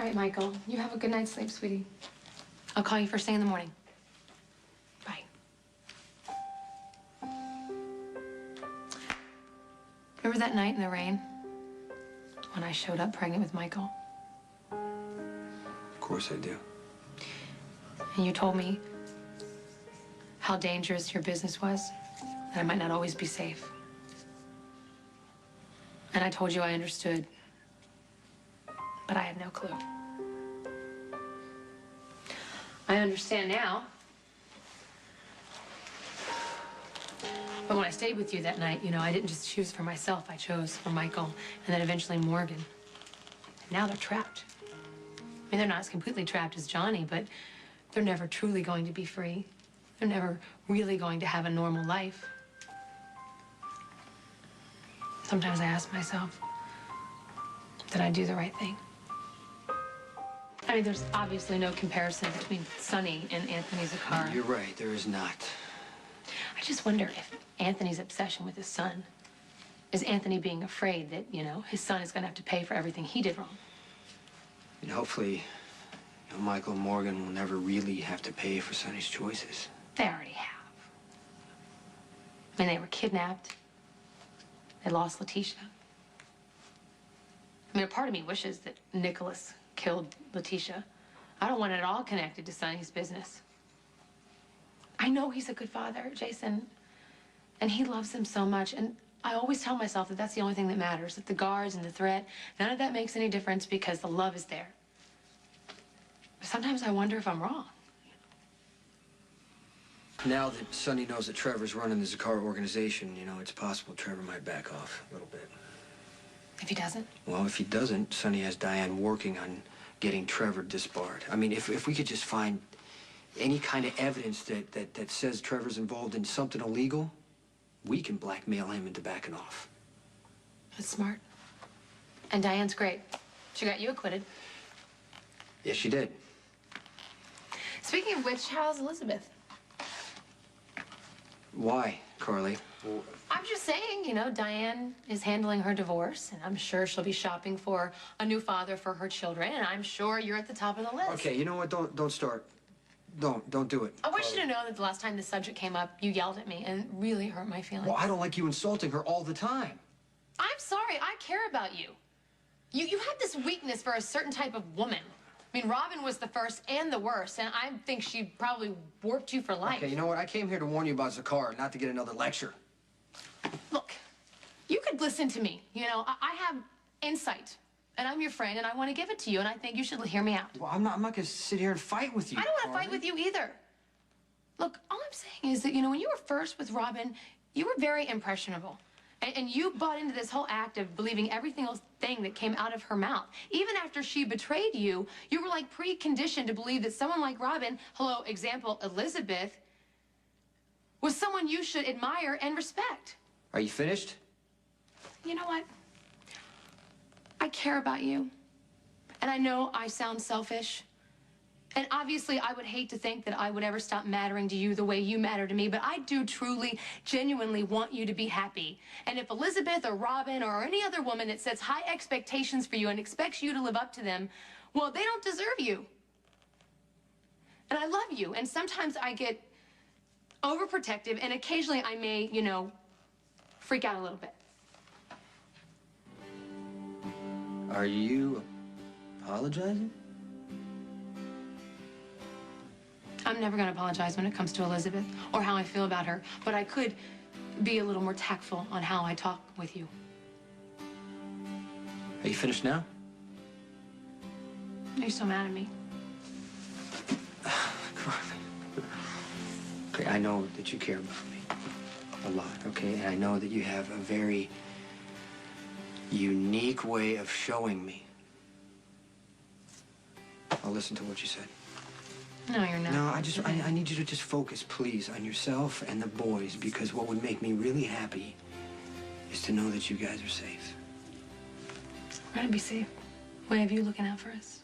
right, Michael. You have a good night's sleep, sweetie. I'll call you first thing in the morning. Bye. Remember that night in the rain when I showed up pregnant with Michael? Of course I do. And you told me how dangerous your business was, that I might not always be safe. And I told you I understood, but I had no clue. I understand now. But when I stayed with you that night, you know, I didn't just choose for myself. I chose for Michael and then eventually Morgan. And now they're trapped. I mean, they're not as completely trapped as Johnny, but they're never truly going to be free. They're never really going to have a normal life. Sometimes I ask myself, did I do the right thing? I mean, there's obviously no comparison between Sonny and Anthony Zakar. You're right, there is not. I just wonder if Anthony's obsession with his son is Anthony being afraid that, you know, his son is going to have to pay for everything he did wrong. And hopefully, you know, Michael and Morgan will never really have to pay for Sonny's choices. They already have. I mean, they were kidnapped. They lost Letitia. I mean, a part of me wishes that Nicholas killed Letitia. I don't want it all connected to Sonny's business. I know he's a good father, Jason, and he loves them so much, and I always tell myself that that's the only thing that matters, that the guards and the threat, none of that makes any difference because the love is there. But sometimes I wonder if I'm wrong. Now that Sonny knows that Trevor's running the Zakar organization, you know, it's possible Trevor might back off a little bit. If he doesn't? Well, if he doesn't, Sonny has Diane working on getting Trevor disbarred. I mean, if we could just find any kind of evidence that says Trevor's involved in something illegal, we can blackmail him into backing off. That's smart. And Diane's great. She got you acquitted. Yes, she did. Speaking of which, how's Elizabeth? Why, Carly? Well, I'm just saying, you know, Diane is handling her divorce, and I'm sure she'll be shopping for a new father for her children, and I'm sure you're at the top of the list. okay, you know what? Don't start. Don't do it. I want you to know that the last time this subject came up, you yelled at me, and it really hurt my feelings. Well, I don't like you insulting her all the time. I'm sorry. I care about you. You have this weakness for a certain type of woman. I mean, Robin was the first and the worst, and I think she probably warped you for life. Okay, you know what? I came here to warn you about Zakar, not to get another lecture. Look, you could listen to me. You know, I have insight, and I'm your friend, and I want to give it to you, and I think you should hear me out. Well, I'm not going to sit here and fight with you. I don't want to fight with you either. Look, all I'm saying is that, you know, when you were first with Robin, you were very impressionable. And you bought into this whole act of believing every single thing that came out of her mouth. Even after she betrayed you, you were like preconditioned to believe that someone like Robin, hello, example, Elizabeth, was someone you should admire and respect. Are you finished? You know what? I care about you. And I know I sound selfish. And obviously, I would hate to think that I would ever stop mattering to you the way you matter to me, but I do truly, genuinely want you to be happy. And if Elizabeth or Robin or any other woman that sets high expectations for you and expects you to live up to them, well, they don't deserve you. And I love you, and sometimes I get overprotective, and occasionally I may, you know, freak out a little bit. Are you apologizing? I'm never going to apologize when it comes to Elizabeth or how I feel about her, but I could be a little more tactful on how I talk with you. Are you finished now? Are you so mad at me? Okay, I know that you care about me a lot, okay? And I know that you have a very unique way of showing me. I'll listen to what you said. No, you're not. No, I need you to just focus, please, on yourself and the boys, because what would make me really happy is to know that you guys are safe. We're gonna be safe. We have you looking out for us.